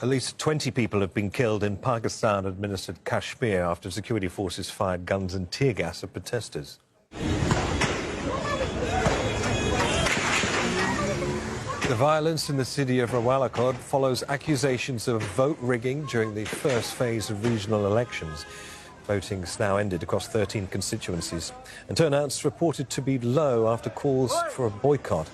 At least 20 people have been killed in Pakistan-administered Kashmir after security forces fired guns and tear gas at protesters. The violence in the city of Rawalakot follows accusations of vote rigging during the first phase of regional elections. Voting's now ended across 13 constituencies, and turnout's reported to be low after calls for a boycott.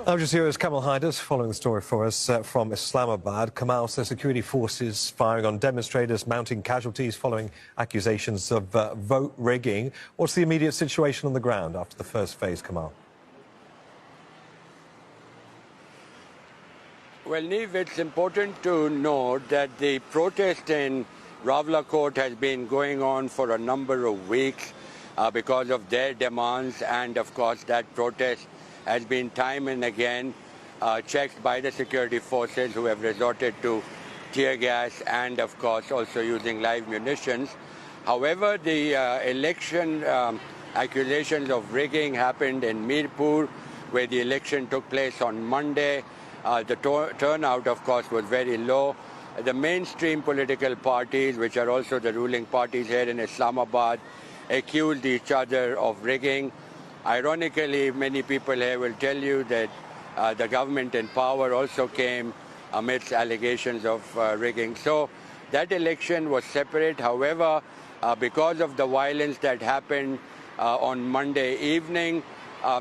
Al Jazeera's Kamal Haider's following the story for us from Islamabad. Kamal says security forces firing on demonstrators, mounting casualties following accusations of vote rigging. What's the immediate situation on the ground after the first phase, Kamal? Well, Neev, it's important to note that the protest in Rawalakot has been going on for a number of weeks because of their demands, and of course that protest has been time and again checked by the security forces, who have resorted to tear gas and of course also using live munitions. However, the election accusations of rigging happened in Mirpur, where the election took place on Monday. The turnout, of course, was very low. The mainstream political parties, which are also the ruling parties here in Islamabad, accused each other of rigging. Ironically, many people here will tell you that the government in power also came amidst allegations of rigging. So that election was separate. However, because of the violence that happened on Monday evening,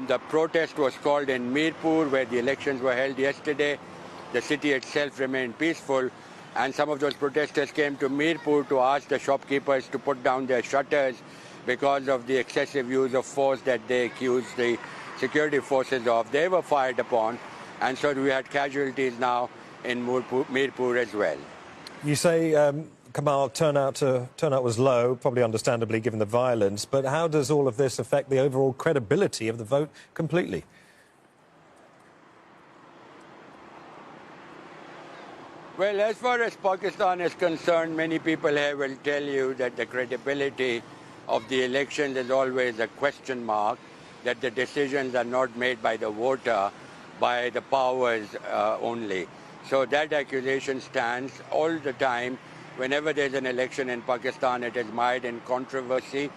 the protest was called in Mirpur, where the elections were held yesterday. The city itself remained peaceful, and some of those protesters came to Mirpur to ask the shopkeepers to put down their shutters because of the excessive use of force that they accused the security forces of. They were fired upon, and so we had casualties now in Mirpur as well. You say, Kamal, turnout was low, probably understandably given the violence, but how does all of this affect the overall credibility of the vote completely? Well, as far as Pakistan is concerned, many people here will tell you that the credibility of the elections is always a question mark, that the decisions are not made by the voter, by the powers only. So that accusation stands all the time. Whenever there's an election in Pakistan, it is mired in controversy.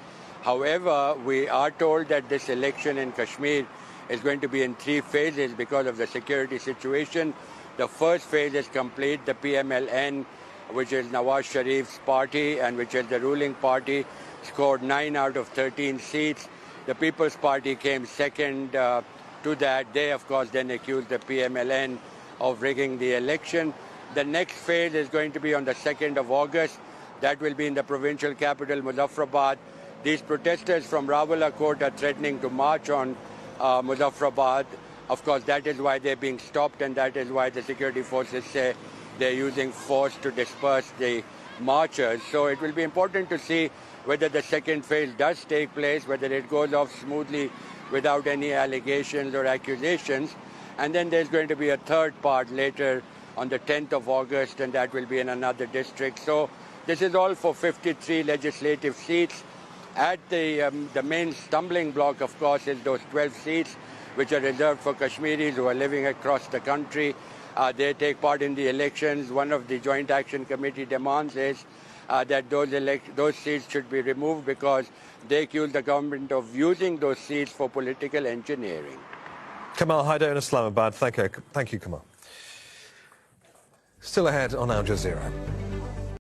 However, we are told that this election in Kashmir is going to be in 3 phases because of the security situation. The first phase is complete. The PMLN, which is Nawaz Sharif's party and which is the ruling party, scored 9 out of 13 seats. The People's Party came second to that. They, of course, then accused the PMLN of rigging the election. The next phase is going to be on the 2nd of August. That will be in the provincial capital, Muzaffarabad. These protesters from Rawalakot are threatening to march on Muzaffarabad. Of course, that is why they're being stopped, and that is why the security forces say they're using force to disperse the marchers. So it will be important to see whether the second phase does take place, whether it goes off smoothly without any allegations or accusations. And then there's going to be a third part later on the 10th of August, and that will be in another district. So this is all for 53 legislative seats. At the main stumbling block, of course, is those 12 seats which are reserved for Kashmiris who are living across the country. They take part in the elections. One of the Joint Action Committee demands is that those seats should be removed because they accuse the government of using those seats for political engineering. Kamal Haider in Islamabad. Thank you, Kamal. Still ahead on Al Jazeera.